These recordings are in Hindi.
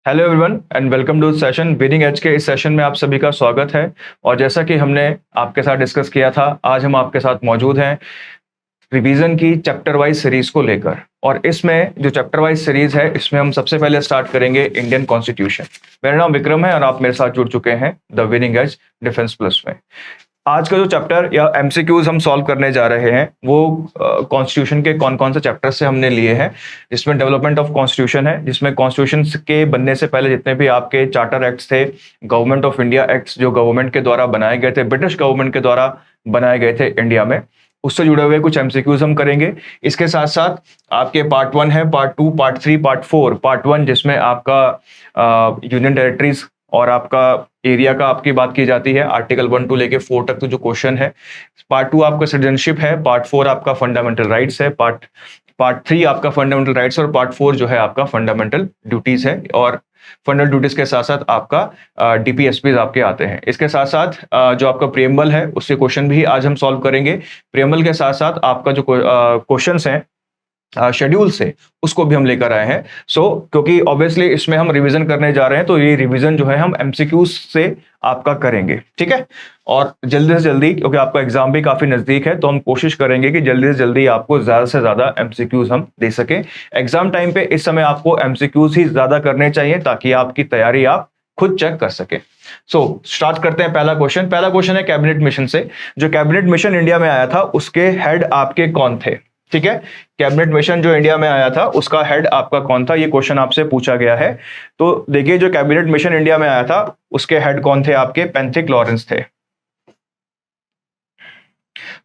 Hello everyone and welcome to session winning edge के। इस सेशन में आप सभी का स्वागत है। और जैसा कि हमने आपके साथ डिस्कस किया था, आज हम आपके साथ मौजूद हैं रिवीजन की चैप्टर वाइज सीरीज को लेकर। और इसमें जो चैप्टर वाइज सीरीज है, इसमें हम सबसे पहले स्टार्ट करेंगे इंडियन कॉन्स्टिट्यूशन। मेरा नाम विक्रम है और आप मेरे साथ जुड़ चुके हैं the winning edge defence plus में। आज का जो चैप्टर या एमसीक्यूज हम सॉल्व करने जा रहे हैं वो कॉन्स्टिट्यूशन के कौन कौन से चैप्टर से हमने लिए हैं, जिसमें डेवलपमेंट ऑफ कॉन्स्टिट्यूशन है, जिसमें कॉन्स्टिट्यूशन के बनने से पहले जितने भी आपके चार्टर एक्ट्स थे, गवर्नमेंट ऑफ इंडिया एक्ट्स जो गवर्नमेंट के द्वारा बनाए गए थे, ब्रिटिश गवर्नमेंट के द्वारा बनाए गए थे इंडिया में, उससे जुड़े हुए कुछ एमसीक्यूज हम करेंगे। इसके साथ साथ आपके पार्ट 1 है, पार्ट 2, पार्ट 3, पार्ट 4। पार्ट 1 जिसमें आपका यूनियन टेरिटरीज और आपका एरिया का आपकी बात की जाती है, आर्टिकल 1 टू लेके 4 तक तो जो क्वेश्चन है। पार्ट 2 आपका सिटीजनशिप है, पार्ट 4 आपका फंडामेंटल राइट्स है, पार्ट 3 आपका फंडामेंटल राइट्स और पार्ट 4 जो है आपका फंडामेंटल ड्यूटीज है। और फंडामेंटल ड्यूटीज के साथ साथ आपका डीपीएसपी आपके आते हैं। इसके साथ साथ जो आपका प्रियम्बल है उसके क्वेश्चन भी आज हम सॉल्व करेंगे। प्रियम्बल के साथ साथ आपका जो क्वेश्चंस हैं शेड्यूल से, उसको भी हम लेकर आए हैं। क्योंकि ऑब्वियसली इसमें हम रिवीजन करने जा रहे हैं, तो ये रिवीजन जो है हम एमसीक्यूज से आपका करेंगे, ठीक है। और जल्दी से जल्दी, क्योंकि आपका एग्जाम भी काफी नजदीक है, तो हम कोशिश करेंगे कि जल्दी से जल्दी आपको ज्यादा से ज्यादा एमसीक्यूज हम दे सके। एग्जाम टाइम पे इस समय आपको एमसीक्यूज ही ज्यादा करने चाहिए ताकि आपकी तैयारी आप खुद चेक कर सके। स्टार्ट करते हैं। पहला क्वेश्चन है कैबिनेट मिशन से। जो कैबिनेट मिशन इंडिया में आया था उसके हेड आपके कौन थे, ठीक है। कैबिनेट मिशन जो इंडिया में आया था उसका हेड आपका कौन था, ये क्वेश्चन आपसे पूछा गया है। तो देखिए, जो कैबिनेट मिशन इंडिया में आया था उसके हेड कौन थे आपके? पेंथिक लॉरेंस थे।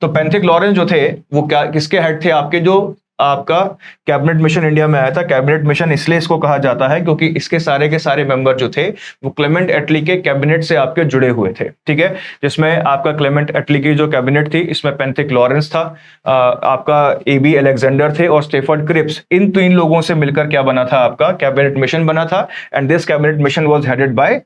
तो पेंथिक लॉरेंस जो थे वो क्या किसके हेड थे आपके? जो आपका कैबिनेट मिशन इंडिया में आया था। कैबिनेट मिशन इसलिए इसको कहा जाता है क्योंकि इसके सारे के सारे मेंबर जो थे वो क्लेमेंट एटली के कैबिनेट से आपके जुड़े हुए थे, ठीक है। जिसमें आपका क्लेमेंट एटली की जो कैबिनेट थी, इसमें पेंथिक लॉरेंस था, आपका एबी अलेक्जेंडर थे और स्टेफर्ड क्रिप्स। इन 3 लोगों से मिलकर क्या बना था? आपका कैबिनेट मिशन बना था। And this cabinet mission was headed by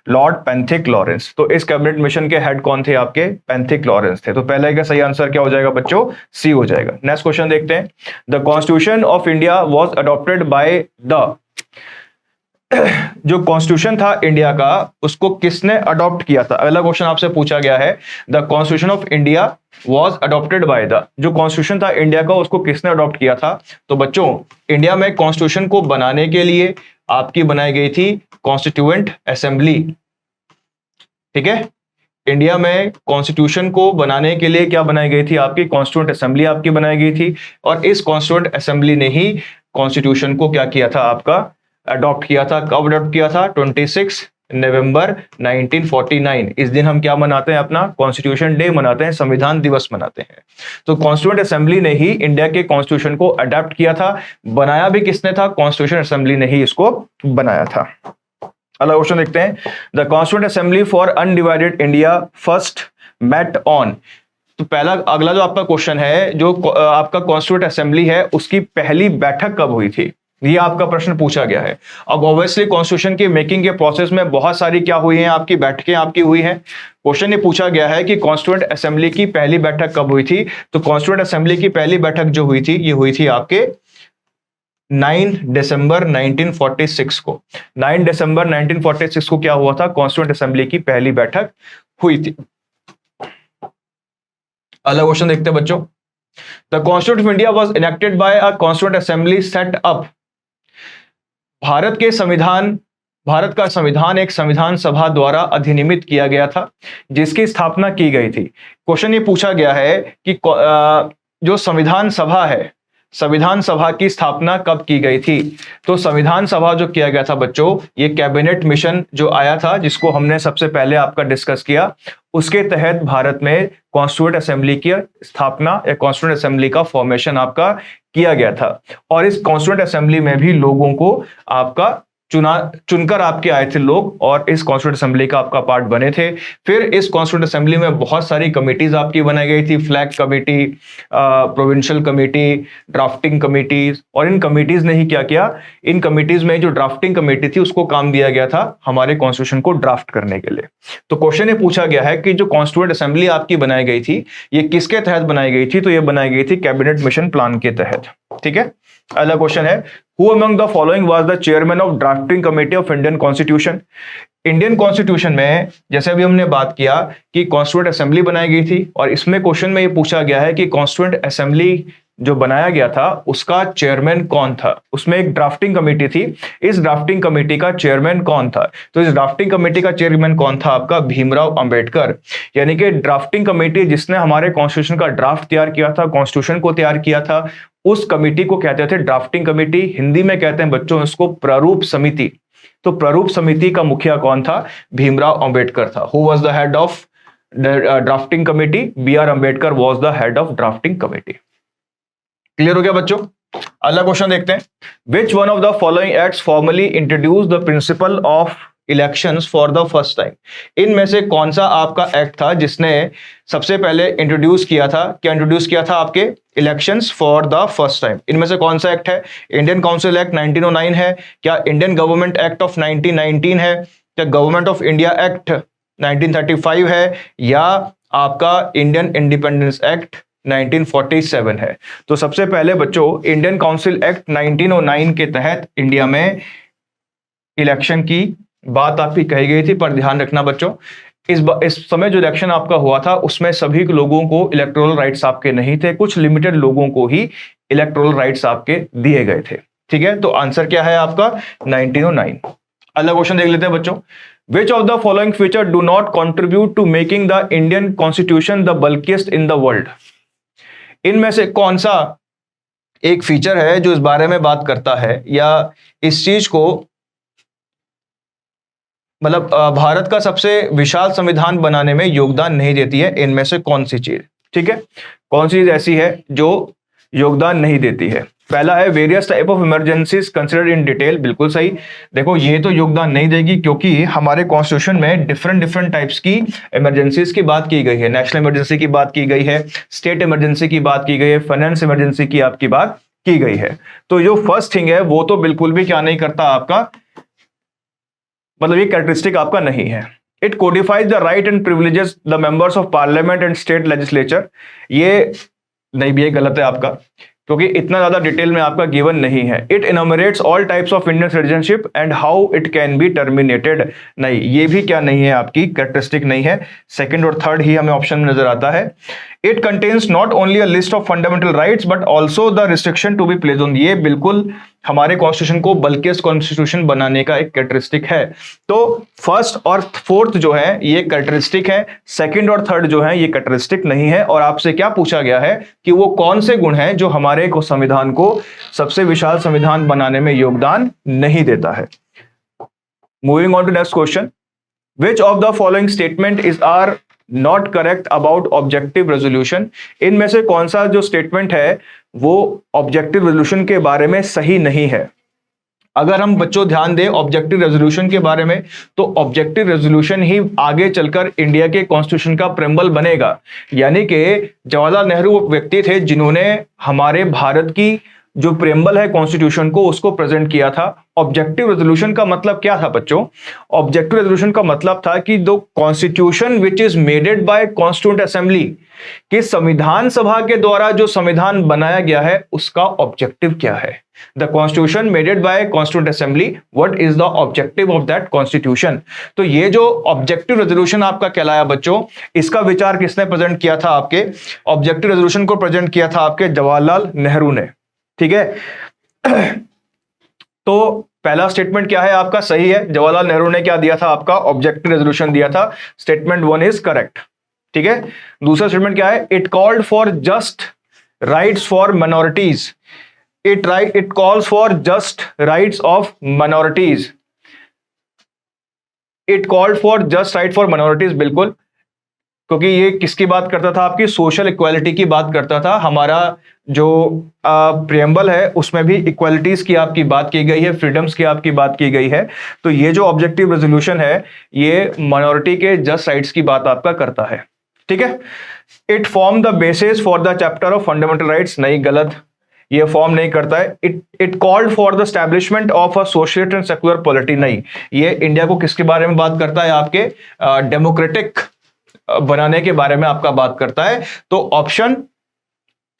lord Pethick Lawrence. तो इस कैबिनेट मिशन के हेड कौन थे आपके? पेंथिक लॉरेंस थे। तो पहले का सही आंसर क्या हो जाएगा बच्चों? सी हो जाएगा। नेक्स्ट क्वेश्चन देखते हैं। The constitution of India was adopted by the जो कॉन्स्टिट्यूशन था इंडिया का उसको किसने अडॉप्ट किया था? अगला क्वेश्चन आपसे पूछा गया है, the constitution of India was adopted by the, जो कॉन्स्टिट्यूशन था इंडिया का उसको किसने अडॉप्ट किया था? तो बच्चों, इंडिया में कॉन्स्टिट्यूशन को बनाने के लिए आपकी बनाई गई थी कॉन्स्टिट्यूएंट असेंबली, ठीक है। इंडिया में कॉन्स्टिट्यूशन को बनाने के लिए क्या बनाई गई थी? आपकी कॉन्स्टिट्यूएंट असेंबली आपकी बनाई गई थी। और इस कॉन्स्टिट्यूएंट असेंबली ने ही कॉन्स्टिट्यूशन को क्या किया था? आपका अडॉप्ट किया था। कब अडॉप्ट किया था? 26 नवंबर 1949। इस दिन हम क्या मनाते हैं? अपना कॉन्स्टिट्यूशन डे मनाते हैं, संविधान दिवस मनाते हैं। तो कॉन्स्टिट्यूएंट असेंबली ने ही इंडिया के कॉन्स्टिट्यूशन को अडॉप्ट किया था। बनाया भी किसने था? कॉन्स्टिट्यूशन असेंबली ने ही इसको बनाया था। अगला क्वेश्चन देखते हैं। The constituent assembly for undivided India first met on. तो अगला जो आपका क्वेश्चन है, जो आपका कॉन्स्टिट्यूएंट असेंबली है उसकी पहली बैठक कब हुई थी, ये आपका प्रश्न पूछा गया है। अब ऑब्वियसली कॉन्स्टिट्यूशन की मेकिंग के प्रोसेस में बहुत सारी क्या हुई हैं? आपकी बैठकें आपकी हुई हैं। क्वेश्चन ये पूछा गया है कि कॉन्स्टिट्यूएंट असेंबली की पहली बैठक कब हुई थी? तो कॉन्स्टिट्यूएंट असेंबली की पहली बैठक जो हुई थी, ये हुई थी आपके 9 दिसंबर 1946 को। 9 दिसंबर 1946 को क्या हुआ था? कॉन्स्टिट्यूएंट असेंबली की पहली बैठक हुई थी। अगला क्वेश्चन देखते हैं बच्चों। The constitution of India was enacted bye a constituent assembly set up. Bharat का संविधान एक संविधान सभा द्वारा अधिनियमित किया गया था जिसकी स्थापना की गई थी। क्वेश्चन ये पूछा गया है कि जो संविधान सभा है, संविधान सभा की स्थापना कब की गई थी? तो संविधान सभा जो किया गया था बच्चों, ये कैबिनेट मिशन जो आया था, जिसको हमने सबसे पहले आपका डिस्कस किया, उसके तहत भारत में कॉन्स्टिट्यूएंट असेंबली की स्थापना या कॉन्स्टिट्यूएंट असेंबली का फॉर्मेशन आपका किया गया था। और इस कॉन्स्टिट्यूएंट असेंबली में भी लोगों को आपका चुनकर आपके आए थे लोग, और इस कॉन्स्टिट्यूएंट असेंबली का आपका पार्ट बने थे। फिर इस कॉन्स्टिट्यूएंट असेंबली में बहुत सारी कमिटीज आपकी बनाई गई थी, flag committee, provincial committee, drafting committees. और इन कमिटीज ने ही क्या किया? इन कमिटीज में जो ड्राफ्टिंग कमेटी थी उसको काम दिया गया था हमारे कॉन्स्टिट्यूशन को ड्राफ्ट करने के लिए। तो क्वेश्चन ये पूछा गया है कि जो कॉन्स्टिट्यूएंट असेंबली आपकी बनाई गई थी, ये किसके तहत बनाई गई थी? तो ये बनाई गई थी कैबिनेट मिशन प्लान के तहत, ठीक है। अगला क्वेश्चन है, who among the following was the chairman of drafting committee of Indian constitution. Indian constitution में जैसे अभी हमने बात किया कि कॉन्स्टिट्यूएंट असेंबली बनाई गई थी, और इसमें क्वेश्चन में ये पूछा गया है कि कॉन्स्टिट्यूएंट असेंबली जो बनाया गया था उसका चेयरमैन कौन था। उसमें एक ड्राफ्टिंग कमेटी थी, इस ड्राफ्टिंग कमेटी का चेयरमैन कौन था। तो इस ड्राफ्टिंग कमेटी का चेयरमैन कौन था, आपका भीमराव अंबेडकर। यानी कि ड्राफ्टिंग कमेटी जिसने हमारे कॉन्स्टिट्यूशन का ड्राफ्ट तैयार किया था, कॉन्स्टिट्यूशन को तैयार किया था, उस कमेटी को कहते थे ड्राफ्टिंग कमेटी। हिंदी में कहते हैं बच्चों इसको प्रारूप समिति। तो प्रारूप समिति का मुखिया कौन था, भीमराव अंबेडकर था। Who was the head of drafting committee, B R Ambedkar was the head of drafting committee. Clear हो गया बच्चों। अगला क्वेश्चन देखते हैं, which one of the following acts formally introduce the principle of elections for the first time. इनमें से कौन सा आपका एक्ट था जिसने सबसे पहले इंट्रोड्यूस किया था, क्या इंट्रोड्यूस किया था आपके elections for the first time. इनमें से कौन सा एक्ट है, इंडियन काउंसिल एक्ट 1909 है, क्या इंडियन गवर्नमेंट एक्ट ऑफ 1919 है, क्या गवर्नमेंट ऑफ इंडिया एक्ट 1935 है, या आपका इंडियन इंडिपेंडेंस एक्ट 1947 है। तो सबसे पहले बच्चों इंडियन काउंसिल एक्ट 1909 के तहत इंडिया में इलेक्शन की बात आपकी कही गई थी। पर ध्यान रखना बच्चों, इस समय जो इलेक्शन आपका हुआ था उसमें सभी लोगों को इलेक्टोरल राइट्स आपके नहीं थे, कुछ लिमिटेड लोगों को ही इलेक्टोरल राइट्स आपके दिए गए थे। ठीक है, तो आंसर क्या है आपका 1909। अगला क्वेश्चन देख लेते हैं बच्चों, Which of the following feature do not contribute to making the Indian Constitution the bulkiest in the world? इनमें से कौन सा एक फीचर है जो इस बारे में बात करता है या इस चीज को मतलब भारत का सबसे विशाल संविधान बनाने में योगदान नहीं देती है। इनमें से कौन सी चीज, ठीक है, कौन सी चीज ऐसी है जो योगदान नहीं देती है। पहला है various type of emergencies considered in detail. बिल्कुल सही। देखो ये तो योगदान नहीं देगी क्योंकि हमारे कॉन्स्टिट्यूशन में डिफरेंट टाइप्स की इमरजेंसीज की बात की गई है। नेशनल इमरजेंसी की बात की गई है, स्टेट इमरजेंसी की बात की गई है, फाइनेंस इमरजेंसी की आपकी बात की गई है। तो जो फर्स्ट थिंग है वो तो बिल्कुल भी क्या नहीं करता आपका, मतलब ये कैरेक्टरिस्टिक आपका नहीं है। It codifies the right and privileges the members of parliament and state legislature. ये नहीं, भी ये गलत है आपका क्योंकि इतना ज्यादा डिटेल में आपका गिवन नहीं है। It enumerates all types of Indian citizenship and how it can be terminated. नहीं, ये भी क्या नहीं है आपकी कैरेक्टरिस्टिक नहीं है। सेकंड और थर्ड ही हमें ऑप्शन में नजर आता है। It contains not only a list of fundamental rights but also the restriction to be placed on. ये बिल्कुल हमारे कॉन्स्टिट्यूशन को बल्किएस्ट कॉन्स्टिट्यूशन बनाने का एक कैरेक्टरिस्टिक है। तो फर्स्ट और फोर्थ जो है ये कैरेक्टरिस्टिक है, सेकंड और थर्ड जो है ये कैरेक्टरिस्टिक नहीं है। और आपसे क्या पूछा गया है कि वो कौन से गुण हैं जो हमारे को संविधान को सबसे विशाल संविधान बनाने में योगदान नहीं देता है। Moving on to next question, which of the following statement is are not correct about objective resolution. इनमें से कौन सा जो स्टेटमेंट है वो ऑब्जेक्टिव रेजोल्यूशन के बारे में सही नहीं है। अगर हम बच्चों ध्यान दें ऑब्जेक्टिव रेजोल्यूशन के बारे में, तो ऑब्जेक्टिव रेजोल्यूशन ही आगे चलकर इंडिया के कॉन्स्टिट्यूशन का प्रेम्बल बनेगा। यानी कि जवाहरलाल नेहरू व्यक्ति थे जिन्होंने हमारे भारत की जो प्रेम्बल है कॉन्स्टिट्यूशन को उसको प्रेजेंट किया था। ऑब्जेक्टिव रेजोल्यूशन का मतलब क्या था बच्चों, ऑब्जेक्टिव रेजोल्यूशन का मतलब था कि the constitution which is maded by constituent assembly, कि संविधान सभा के द्वारा जो संविधान बनाया गया है उसका ऑब्जेक्टिव क्या है। The constitution maded by constituent assembly, what is the objective of that constitution. तो ये जो ऑब्जेक्टिव रेजोल्यूशन आपका कहलाया बच्चों, इसका विचार किसने प्रेजेंट किया था, आपके ऑब्जेक्टिव रेजोल्यूशन को प्रेजेंट किया था आपके जवाहरलाल नेहरू ने। ठीक है, तो पहला स्टेटमेंट क्या है आपका, सही है। जवाहरलाल नेहरू ने क्या दिया था आपका, ऑब्जेक्टिव रेजोल्यूशन दिया था। Statement 1 is correct. ठीक है, दूसरा स्टेटमेंट क्या है, it called for just rights for minorities. It calls for just rights of minorities. It called for just right for minorities, बिल्कुल, क्योंकि ये किसकी बात करता था, आपकी सोशल इक्वालिटी की बात करता था। हमारा जो प्रियम्बल है उसमें भी इक्वालिटीज की आपकी बात की गई है, फ्रीडम्स की आपकी बात की गई है। तो ये जो ऑब्जेक्टिव रेजोल्यूशन है ये माइनॉरिटी के जस्ट राइट्स की बात आपका करता है। ठीक है, it form the basis for the chapter of fundamental rights, नहीं, गलत, ये फॉर्म नहीं करता है। It called for the establishment of a socialist and secular polity, नहीं, ये इंडिया को किसके बारे में बात करता है, आपके डेमोक्रेटिक बनाने के बारे में आपका बात करता है। तो ऑप्शन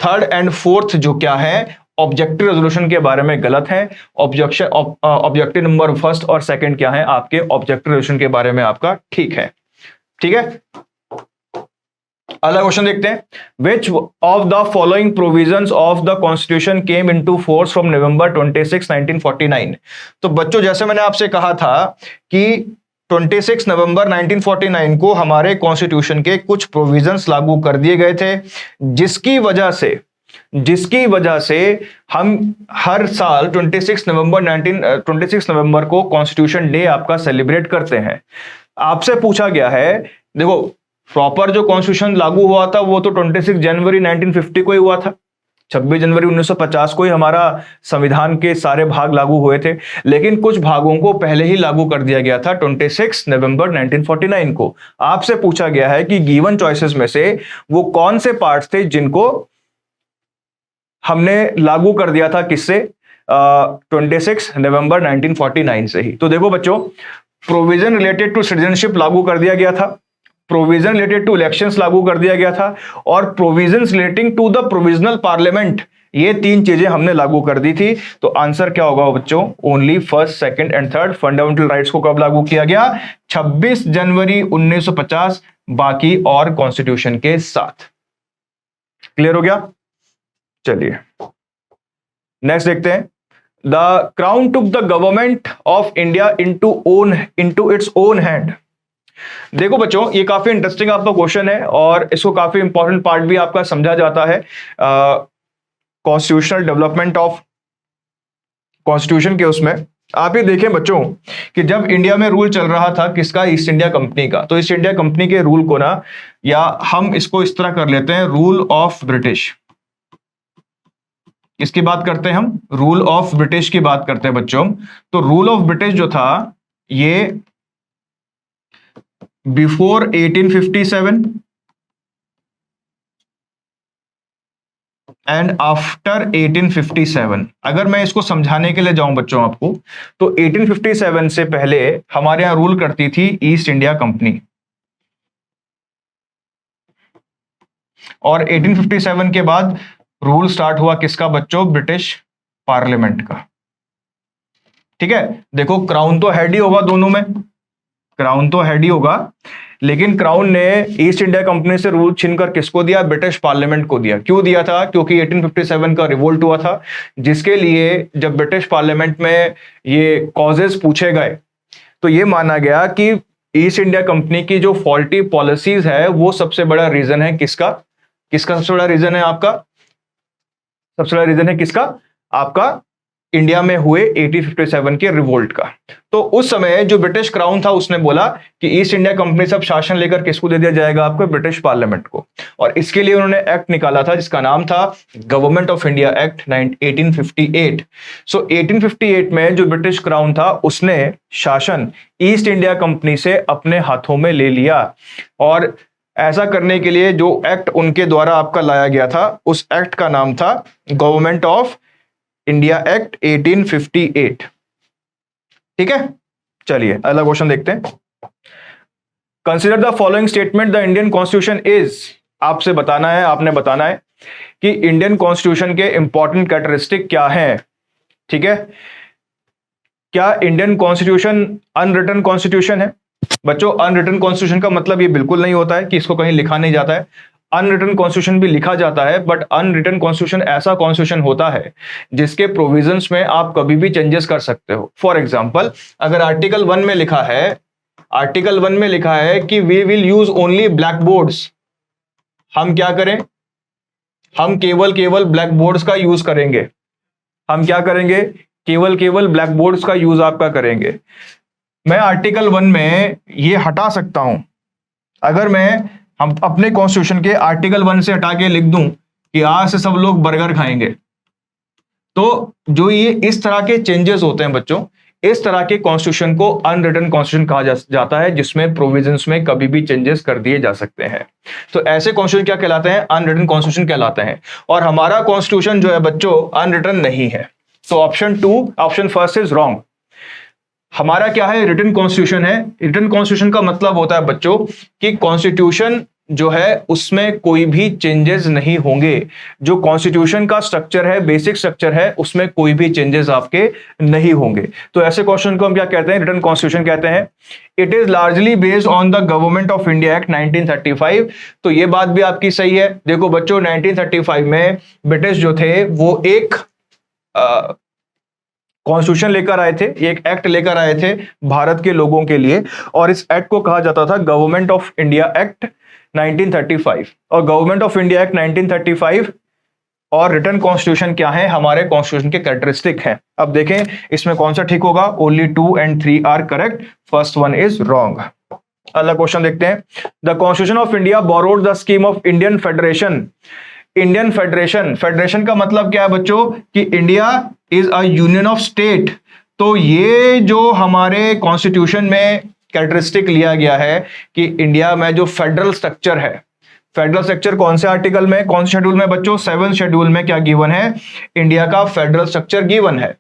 थर्ड एंड फोर्थ जो क्या है ऑब्जेक्टिव रेजोल्यूशन के बारे में गलत है। ऑब्जेक्टिव नंबर फर्स्ट और सेकंड क्या है आपके ऑब्जेक्टिव रेजोल्यूशन के बारे में आपका ठीक है। ठीक है, अगला क्वेश्चन देखते हैं। Which of the following provisions of the constitution came into force from November 26, 1949। तो बच्चों जैसे मैंने आपसे कहा था कि 26 नवंबर 1949 को हमारे कॉन्स्टिट्यूशन के कुछ प्रोविजंस लागू कर दिए गए थे, जिसकी वजह से हम हर साल 26 नवंबर को कॉन्स्टिट्यूशन डे आपका सेलिब्रेट करते हैं। आपसे पूछा गया है, देखो प्रॉपर जो कॉन्स्टिट्यूशन लागू हुआ था वो तो 26 जनवरी 1950 को ही हुआ था। 26 जनवरी 1950 को ही हमारा संविधान के सारे भाग लागू हुए थे, लेकिन कुछ भागों को पहले ही लागू कर दिया गया था 26 नवंबर 1949 को। आपसे पूछा गया है कि गिवन चॉइसेस में से वो कौन से पार्ट्स थे जिनको हमने लागू कर दिया था, किससे 26 नवंबर 1949 से ही। तो देखो बच्चों, प्रोविजन रिलेटेड टू सिटीजनशिप लागू कर दिया गया था, प्रोविजन रिलेटेड टू इलेक्शंस लागू कर दिया गया था, और provisions relating to the provisional parliament, ये तीन चीजें हमने लागू कर दी थी। तो आंसर क्या होगा बच्चों? Only first, second and third. Fundamental rights को कब लागू किया गया? 26 जनवरी 1950, बाकी और कॉन्स्टिट्यूशन के साथ। क्लियर हो गया? चलिए नेक्स्ट देखते हैं। The crown took the government of India into its own hand. देखो बच्चों, ये काफी इंटरेस्टिंग आपका क्वेश्चन है और इसको काफी इंपॉर्टेंट पार्ट भी आपका समझा जाता है कॉन्स्टिट्यूशनल डेवलपमेंट ऑफ कॉन्स्टिट्यूशन के उसमें। आप ये देखें बच्चों कि जब इंडिया में रूल चल रहा था किसका? ईस्ट इंडिया कंपनी का। तो ईस्ट इंडिया कंपनी के रूल को ना, या हम इसको इस तरह कर लेते हैं, रूल ऑफ ब्रिटिश। इसकी बात करते हैं हम, रूल ऑफ ब्रिटिश की बात करते हैं बच्चों। तो रूल ऑफ ब्रिटिश जो था ये बिफोर 1857 एंड आफ्टर 1857। अगर मैं इसको समझाने के लिए जाऊं बच्चों आपको, तो 1857 से पहले हमारे यहां रूल करती थी ईस्ट इंडिया कंपनी, और 1857 के बाद रूल स्टार्ट हुआ किसका बच्चों? ब्रिटिश पार्लियामेंट का। ठीक है, देखो क्राउन तो हेड ही होगा दोनों में, क्राउन तो हेड ही होगा, लेकिन क्राउन ने ईस्ट इंडिया कंपनी से रूल छीनकर किसको दिया? ब्रिटिश पार्लियामेंट को दिया। क्यों दिया था? क्योंकि 1857 का रिवोल्ट हुआ था, जिसके लिए जब ब्रिटिश पार्लियामेंट में ये कॉजेस पूछे गए तो ये माना गया कि ईस्ट इंडिया कंपनी की जो फॉल्टी पॉलिसीज है वो सबसे बड़ा रीजन है। किसका सबसे बड़ा रीजन है आपका? सबसे बड़ा रीजन है किसका? आपका इंडिया में हुए 1857 के रिवोल्ट का। तो उस समय जो ब्रिटिश क्राउन था उसने बोला कि ईस्ट इंडिया कंपनी से अब शासन लेकर किसको दे दिया जाएगा? आपको ब्रिटिश पार्लियामेंट को। और इसके लिए उन्होंने एक्ट निकाला था जिसका नाम था गवर्नमेंट ऑफ इंडिया एक्ट 1858। सो 1858 में जो ब्रिटिश क्राउन था उसने शासन ईस्ट इंडिया कंपनी से अपने हाथों में ले लिया, और ऐसा करने के लिए जो एक्ट उनके द्वारा आपका लाया गया था उस एक्ट का नाम था गवर्नमेंट ऑफ इंडिया एक्ट 1858। ठीक है, चलिए अगला क्वेश्चन देखते हैं। Consider the following statement, the Indian constitution is. आपसे बताना है, आपने बताना है कि इंडियन कॉन्स्टिट्यूशन के इंपॉर्टेंट कैरेक्टरिस्टिक क्या है। ठीक है, क्या इंडियन कॉन्स्टिट्यूशन अनरिटन कॉन्स्टिट्यूशन है? बच्चों, अनरिटन कॉन्स्टिट्यूशन का मतलब ये बिल्कुल नहीं होता है कि इसको कहीं लिखा नहीं जाता है। अनरिटन कॉन्स्टिट्यूशन भी लिखा जाता है, बट अनरिटन कॉन्स्टिट्यूशन ऐसा कॉन्स्टिट्यूशन होता है जिसके प्रोविजंस में आप कभी भी चेंजेस कर सकते हो। फॉर एग्जांपल, अगर आर्टिकल 1 में लिखा है कि we will use only blackboards, हम क्या करें? हम केवल ब्लैक बोर्ड्स का यूज करेंगे। हम क्या करेंगे? केवल ब्लैक बोर्ड्स का यूज आपका करेंगे। मैं आर्टिकल 1 में ये हटा सकता हूं। अगर हम अपने कॉन्स्टिट्यूशन के आर्टिकल 1 से हटा के लिख दूं कि आज से सब लोग बर्गर खाएंगे, तो जो ये इस तरह के चेंजेस होते हैं बच्चों, इस तरह के कॉन्स्टिट्यूशन को अनरिटन कॉन्स्टिट्यूशन कहा जाता है, जिसमें प्रोविजंस में कभी भी चेंजेस कर दिए जा सकते हैं। तो ऐसे कॉन्स्टिट्यूशन क्या कहलाते हैं? अनरिटन कॉन्स्टिट्यूशन कहलाते हैं। और हमारा कॉन्स्टिट्यूशन जो है बच्चों अनरिटन नहीं है। तो ऑप्शन फर्स्ट इज रॉन्ग। हमारा क्या है? रिटन कॉन्स्टिट्यूशन है। रिटन कॉन्स्टिट्यूशन का मतलब होता है बच्चों कि कॉन्स्टिट्यूशन जो है उसमें कोई भी चेंजेस नहीं होंगे। जो कॉन्स्टिट्यूशन का स्ट्रक्चर है, बेसिक स्ट्रक्चर है, उसमें कोई भी चेंजेस आपके नहीं होंगे। तो ऐसे क्वेश्चन को हम क्या कहते हैं? रिटन कॉन्स्टिट्यूशन कहते हैं। It is largely based on the government of India act 1935। तो ये बात भी आपकी सही है। देखो बच्चों, 1935 में ब्रिटिश जो थे वो एक कॉन्स्टिट्यूशन लेकर आए थे, एक एक्ट लेकर आए थे भारत के लोगों के लिए, और इस एक्ट को कहा जाता था गवर्नमेंट ऑफ इंडिया एक्ट 1935। और गवर्नमेंट ऑफ इंडिया एक्ट 1935 और रिटन कॉन्स्टिट्यूशन क्या है? हमारे कॉन्स्टिट्यूशन के कैरेक्टरिस्टिक हैं। अब देखें इसमें कौन सा ठीक होगा। Only 2 and 3 are correct, first one is wrong. अगला क्वेश्चन देखते हैं। The constitution of India borrowed the scheme of Indian federation. Indian federation, federation का मतलब क्या है बच्चों? कि India is a union of state. तो ये जो हमारे कॉन्स्टिट्यूशन में कैरेक्टरिस्टिक लिया गया है कि इंडिया में जो फेडरल स्ट्रक्चर है, फेडरल स्ट्रक्चर कौन से आर्टिकल में, कौन से शेड्यूल में बच्चों? 7th शेड्यूल में क्या गिवन है? इंडिया का फेडरल स्ट्रक्चर गिवन है।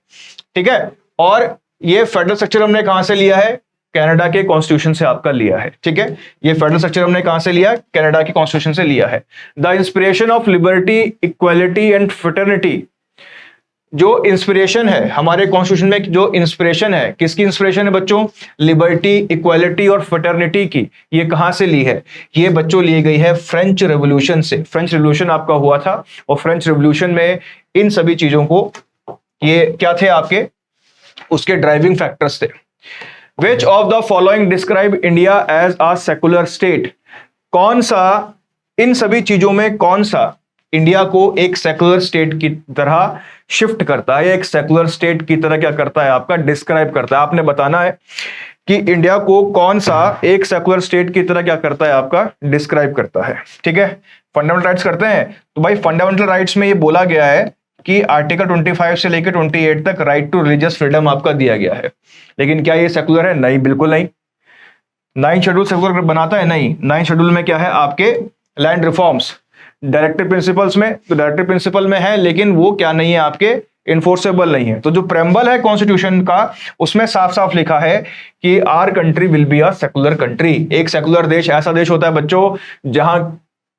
ठीक है, और ये फेडरल स्ट्रक्चर हमने कहां से लिया है? कनाडा के कॉन्स्टिट्यूशन से आपका लिया है। ठीक है, ये फेडरल स्ट्रक्चर हमने कहां से लिया? कनाडा के कॉन्स्टिट्यूशन से लिया है। The inspiration of liberty, equality and fraternity. जो इंस्पिरेशन है हमारे कॉन्स्टिट्यूशन में, जो इंस्पिरेशन है, किसकी इंस्पिरेशन है बच्चों? लिबर्टी, इक्वालिटी और फ्रेटर्निटी की। ये कहां से ली है? ये बच्चों ली गई है फ्रेंच रेवोल्यूशन से। फ्रेंच रेवोल्यूशन आपका हुआ था, और फ्रेंच रेवोल्यूशन में इन सभी चीजों को, ये क्या थे आपके, उसके ड्राइविंग फैक्टर्स थे। Which of the following describe India as a secular state? कौन सा, इन सभी चीजों में कौन सा इंडिया को एक सेकुलर स्टेट की तरह शिफ्ट करता है, एक सेकुलर स्टेट की तरह क्या करता है आपका? डिस्क्राइब करता है। आपने बताना है कि इंडिया को कौन सा एक सेकुलर स्टेट की तरह क्या करता है आपका? डिस्क्राइब करता है। ठीक है, फंडामेंटल राइट्स करते हैं। तो भाई फंडामेंटल राइट्स में ये बोला गया है कि आर्टिकल 25 से लेकर 28 तक राइट टू रिलीजियस फ्रीडम आपका दिया गया है। लेकिन क्या ये सेकुलर है? नहीं, बिल्कुल नहीं। 9 शेड्यूल सेकुलर बनाता है? नहीं। 9 शेड्यूल में क्या है आपके? लैंड रिफॉर्म्स, डायरेक्टिव प्रिंसिपल्स में, तो डायरेक्टिव प्रिंसिपल में है, लेकिन वो क्या नहीं है आपके? इन्फोर्सेबल नहीं है। तो जो प्रेम्बल है कॉन्स्टिट्यूशन का, उसमें साफ साफ लिखा है कि our country will be a secular country. एक सेकुलर देश ऐसा देश होता है बच्चों जहां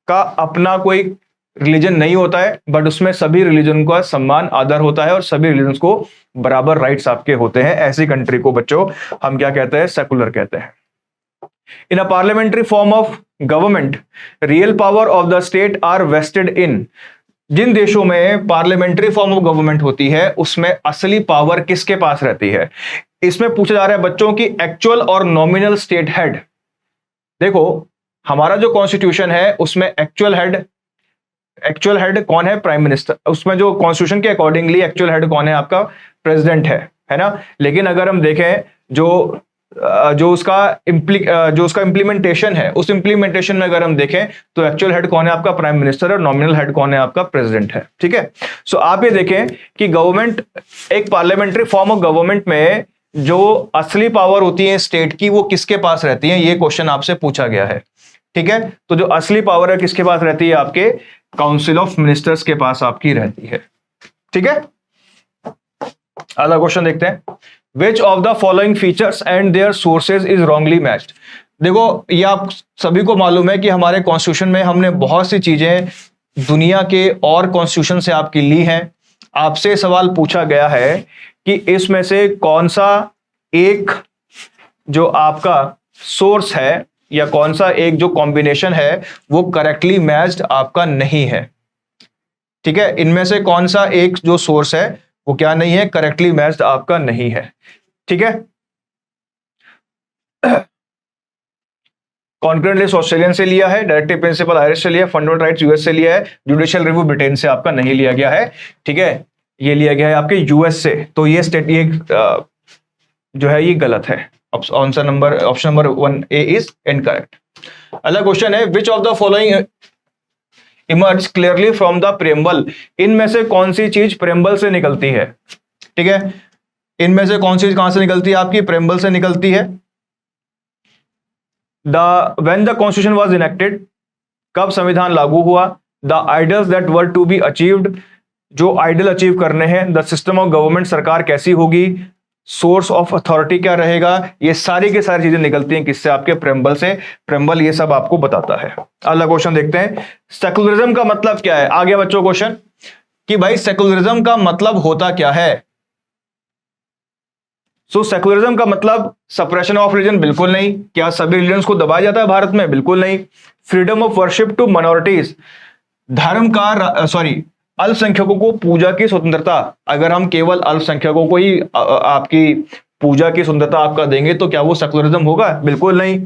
का अपना कोई रिलीजन नहीं होता है, बट उसमें सभी रिलीजन का सम्मान, आदर होता है, और सभी रिलीजन को बराबर राइट्स आपके होते हैं। ऐसी कंट्री को बच्चों हम क्या कहते हैं? सेकुलर कहते हैं। In a parliamentary form of government, real power of the state are vested in. जिन देशों में पार्लियामेंट्री फॉर्म ऑफ गवर्नमेंट होती है, उसमें असली पावर किसके पास रहती है? इसमें पूछा जा रहा है बच्चों की एक्चुअल और नॉमिनल स्टेट हेड। देखो हमारा जो कॉन्स्टिट्यूशन है उसमें एक्चुअल हेड कौन है? Prime minister. उसमें जो कॉन्स्टिट्यूशन के अकॉर्डिंगली एक्चुअल हेड कौन है आपका? प्रेसिडेंट है ना। लेकिन अगर हम देखें जो उसका इंप्लीमेंटेशन है, उस इंप्लीमेंटेशन में अगर हम देखें तो एक्चुअल हेड कौन है आपका? प्राइम मिनिस्टर, और नॉमिनल हेड कौन है आपका? प्रेसिडेंट है। ठीक है, सो आप ये देखें कि गवर्नमेंट, एक पार्लियामेंट्री फॉर्म ऑफ गवर्नमेंट में जो असली पावर होती है स्टेट की, वो किसके पास रहती है? ये क्वेश्चन आपसे पूछा गया है। ठीक है, तो जो असली पावर है किसके पास रहती है? आपके काउंसिल ऑफ मिनिस्टर्स के पास आपकी रहती है। ठीक है, अगला क्वेश्चन देखते हैं। Which of the following features and their sources is wrongly matched. देखो ये आप सभी को मालूम है कि हमारे कॉन्स्टिट्यूशन में हमने बहुत सी चीजें दुनिया के और कॉन्स्टिट्यूशन से आपकी ली हैं। आपसे सवाल पूछा गया है कि इसमें से कौन सा एक जो आपका सोर्स है, या कौन सा एक जो कॉम्बिनेशन है वो करेक्टली मैच्ड आपका नहीं है। ठीक है, इनमें से कौन सा एक जो सोर्स है वो क्या नहीं है? करेक्टली मैच्ड आपका नहीं है। ठीक है, कॉन्करेंट लिस्ट ऑस्ट्रेलियन से लिया है, डायरेक्टिव प्रिंसिपल आयरिश से लिया है, फंडामेंटल राइट्स यूएस से लिया है, जुडिशियल रिव्यू ब्रिटेन से आपका नहीं लिया गया है। ठीक है, ये लिया गया है आपके यूएस से। तो ये स्टेट, ये जो है ये गलत है। Option number 1A is incorrect. अगला क्वेश्चन है, विच of the following emerge clearly from the preamble. इनमें से कौन सी चीज प्रेम्बल से निकलती है? ठीक है, इनमें से कौन सी चीज कहां से निकलती है? आपकी प्रेम्बल से निकलती है। When the constitution was enacted, कब संविधान लागू हुआ? The ideals that were to be achieved, जो आइडल अचीव करने हैं। द सिस्टम ऑफ गवर्नमेंट, सरकार कैसी होगी। सोर्स ऑफ अथॉरिटी क्या रहेगा, ये सारी की सारी चीजें निकलती हैं किससे, आपके प्रेम्बल से। प्रेम्बल ये सब आपको बताता है। अगला क्वेश्चन देखते हैं, सेकुलरिज्म का मतलब क्या है। आगे बच्चों क्वेश्चन कि भाई सेकुलरिज्म का मतलब होता क्या है। सो सेकुलरिज्म का मतलब सप्रेशन ऑफ रिलीजन, बिल्कुल नहीं। क्या सभी रिलीजन्स को दबाया जाता है भारत में, बिल्कुल नहीं। Freedom of worship to minorities, धर्म का सॉरी अल्पसंख्यकों को पूजा की स्वतंत्रता। अगर हम केवल अल्पसंख्यकों को ही आपकी पूजा की स्वतंत्रता आपका देंगे तो क्या वो सेकुलरिज्म होगा, बिल्कुल नहीं।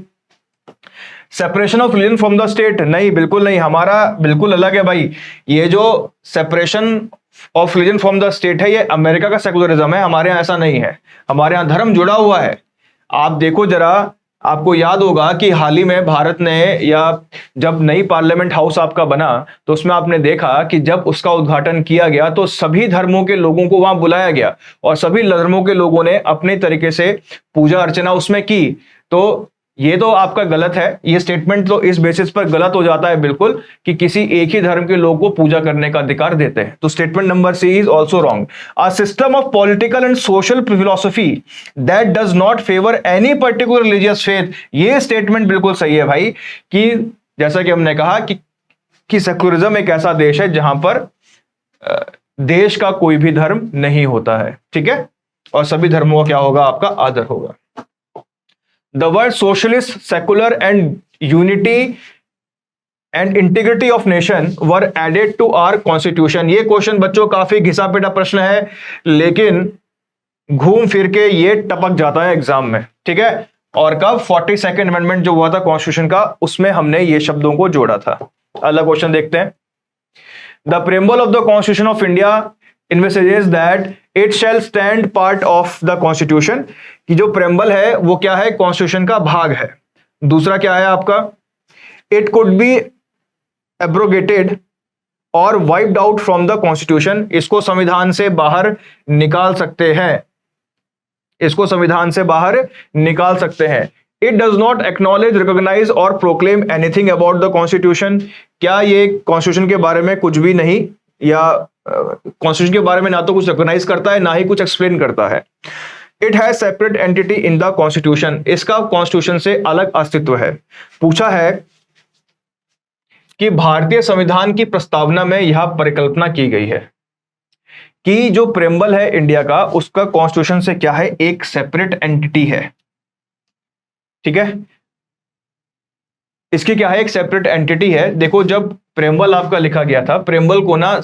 Separation of religion from the state, नहीं, बिल्कुल नहीं। हमारा बिल्कुल अलग है भाई। ये जो separation of religion from the state है, ये अमेरिका का सेकुलरिज्म है, हमारे यहां ऐसा नहीं है। हमारे यहां धर्म जुड़ा हुआ है। आप देखो जरा, आपको याद होगा कि हाल ही में भारत ने, या जब नई पार्लियामेंट हाउस आपका बना तो उसमें आपने देखा कि जब उसका उद्घाटन किया गया तो सभी धर्मों के लोगों को वहां बुलाया गया और सभी धर्मों के लोगों ने अपने तरीके से पूजा अर्चना उसमें की। तो ये तो आपका गलत है, ये स्टेटमेंट तो इस बेसिस पर गलत हो जाता है बिल्कुल कि किसी एक ही धर्म के लोग को पूजा करने का अधिकार देते हैं। तो statement number C is also wrong. A system of political and social philosophy that does not favour any particular religious faith, ये स्टेटमेंट बिल्कुल सही है भाई। कि जैसा कि हमने कहा कि सेक्युलरिज्म एक ऐसा देश है जहां पर देश का कोई भी धर्म नहीं होता है, ठीक है, और सभी धर्मों का क्या होगा, आपका आदर होगा। The word socialist, secular and unity and integrity of nation were added to our constitution। ये क्वेश्चन बच्चों काफी घिसा पिटा प्रश्न है, लेकिन घूम फिर के ये टपक जाता है एग्जाम में, ठीक है। और कब 42nd अमेंडमेंट जो हुआ था कॉन्स्टिट्यूशन का, उसमें हमने ये शब्दों को जोड़ा था। अगला क्वेश्चन देखते हैं। The preamble of the constitution of India investigates that it shall stand part of the constitution, कि जो प्रेम्बल है वो क्या है, कॉन्स्टिट्यूशन का भाग है। दूसरा क्या है आपका, इट कुड बी एब्रोगेटेड और wiped out from the constitution, इसको संविधान से बाहर निकाल सकते हैं, इसको संविधान से बाहर निकाल सकते हैं। It does not acknowledge, recognize और proclaim anything about the constitution, क्या ये कॉन्स्टिट्यूशन के बारे में कुछ भी नहीं, या कॉन्स्टिट्यूशन के बारे में ना तो कुछ रिकॉग्नाइज करता है ना ही कुछ एक्सप्लेन करता है। It has separate entity in the constitution, इसका कॉन्स्टिट्यूशन से अलग अस्तित्व है। पूछा है कि भारतीय संविधान की प्रस्तावना में यह परिकल्पना की गई है कि जो प्रेम्बल है इंडिया का, उसका कॉन्स्टिट्यूशन से क्या है, एक सेपरेट एंटिटी है, ठीक है। इसकी क्या है, एक सेपरेट एंटिटी है। देखो जब प्रेम्बल आपका लिखा गया था, प्रेम्बल को ना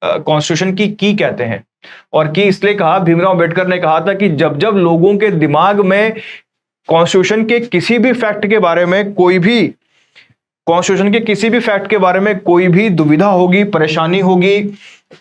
कॉन्स्टिट्यूशन की कहते हैं, और की इसलिए कहा, भीमराव अंबेडकर ने कहा था कि जब जब लोगों के दिमाग में कॉन्स्टिट्यूशन के किसी भी फैक्ट के बारे में कोई भी, कॉन्स्टिट्यूशन के किसी भी फैक्ट के बारे में कोई भी दुविधा होगी, परेशानी होगी,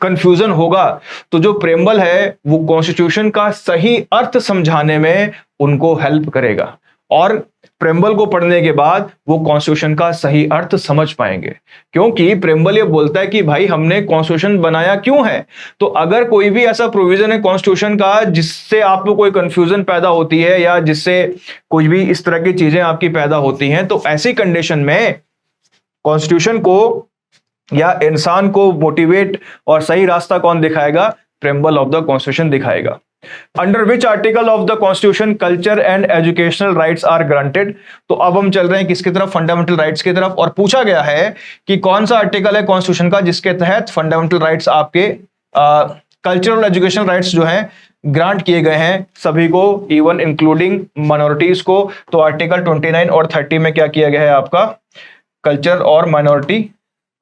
कंफ्यूजन होगा, तो जो प्रेम्बल है वो कॉन्स्टिट्यूशन का सही अर्थ समझाने में उनको हेल्प करेगा, और प्रेम्बल को पढ़ने के बाद वो कॉन्स्टिट्यूशन का सही अर्थ समझ पाएंगे। क्योंकि प्रेम्बल ये बोलता है कि भाई हमने कॉन्स्टिट्यूशन बनाया क्यों है, तो अगर कोई भी ऐसा प्रोविजन है कॉन्स्टिट्यूशन का जिससे आपको कोई कंफ्यूजन पैदा होती है या जिससे कुछ भी इस तरह की चीजें आपकी पैदा होती हैं, तो ऐसी कंडीशन में कॉन्स्टिट्यूशन को या इंसान को मोटिवेट और सही रास्ता कौन दिखाएगा, प्रेम्बल ऑफ द कॉन्स्टिट्यूशन दिखाएगा। Under which article of the constitution culture and educational rights are granted, तो अब हम चल रहे हैं किसकी तरफ, फंडामेंटल राइट्स की तरफ, और पूछा गया है कि कौन सा आर्टिकल है कॉन्स्टिट्यूशन का जिसके तहत फंडामेंटल राइट्स आपके कल्चरल एजुकेशनल राइट्स जो हैं ग्रांट किए गए हैं सभी को, इवन इंक्लूडिंग माइनॉरिटीज को। तो आर्टिकल 29 और 30 में क्या किया गया है आपका, कल्चर और माइनॉरिटी,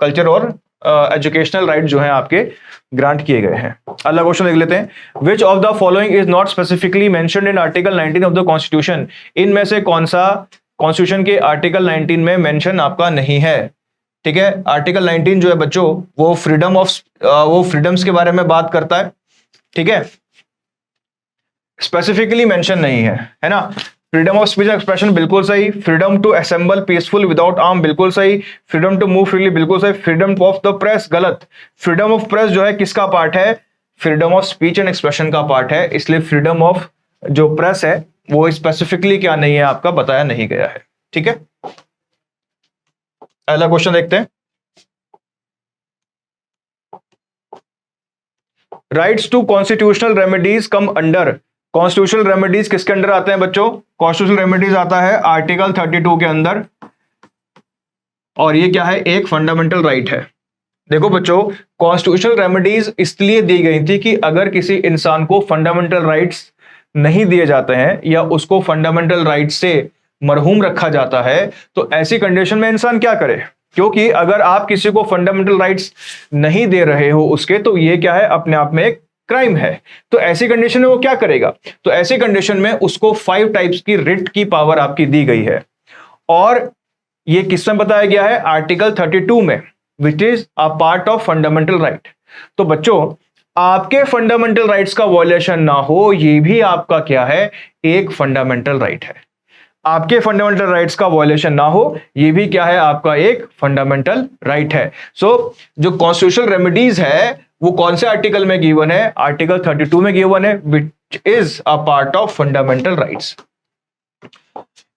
कल्चर और एजुकेशनल राइट जो हैं आपके ग्रांट किए गए हैं। अगला क्वेश्चन देख लेते हैं। Which of the following is not specifically mentioned in article 19 of the constitution, इनमें से कौन सा कॉन्स्टिट्यूशन के आर्टिकल 19 में मेंशन आपका नहीं है, ठीक है। आर्टिकल 19 जो है बच्चों वो फ्रीडम्स के बारे में बात करता है, ठीक है, स्पेसिफिकली मेंशन नहीं है ना। फ्रीडम ऑफ स्पीच एक्सप्रेशन बिल्कुल सही, freedom to assemble peaceful without arm बिल्कुल सही, फ्रीडम टू मूव फ्रीली बिल्कुल सही, फ्रीडम ऑफ द प्रेस गलत। फ्रीडम ऑफ प्रेस जो है किसका पार्ट है, freedom of speech and expression का पार्ट है, इसलिए फ्रीडम ऑफ जो प्रेस है वो स्पेसिफिकली क्या नहीं है आपका बताया नहीं गया है, ठीक है। अगला क्वेश्चन देखते हैं। Rights to constitutional remedies come under, constitutional remedies किसके अंडर आते हैं बच्चों? कॉन्स्टिट्यूशनल रेमेडीज आता है आर्टिकल 32 के अंदर, और ये क्या है? एक फंडामेंटल राइट है। देखो बच्चों, कॉन्स्टिट्यूशनल रेमेडीज इसलिए दी गई थी कि अगर किसी इंसान को फंडामेंटल राइट्स नहीं दिए जाते हैं या उसको फंडामेंटल राइट्स से मरहूम रखा जाता है, तो ऐसी कंडीशन में इंसान क्या करे? क्योंकि अगर आप किसी को फंडामेंटल राइट्स नहीं दे रहे हो उसके, तो ये क्या है? अपने आप में एक क्राइम है। तो ऐसी कंडीशन में वो क्या करेगा? तो ऐसी कंडीशन में उसको 5 टाइप्स की रिट की पावर आपकी दी गई है, और ये किस में बताया गया है? आर्टिकल 32 में, which is a part of fundamental right. तो बच्चों, आपके फंडामेंटल राइट्स का वॉयलेशन ना हो, ये भी आपका क्या है? एक फंडामेंटल राइट है। आपके फंडामेंटल राइट्स का वॉयलेशन ना हो, ये भी क्या है? आपका एक फंडामेंटल राइट है। सो जो कॉन्स्टिट्यूशनल रेमेडीज है वो कौन से आर्टिकल में गिवन है? आर्टिकल 32 में गिवन है, which is a part of fundamental rights.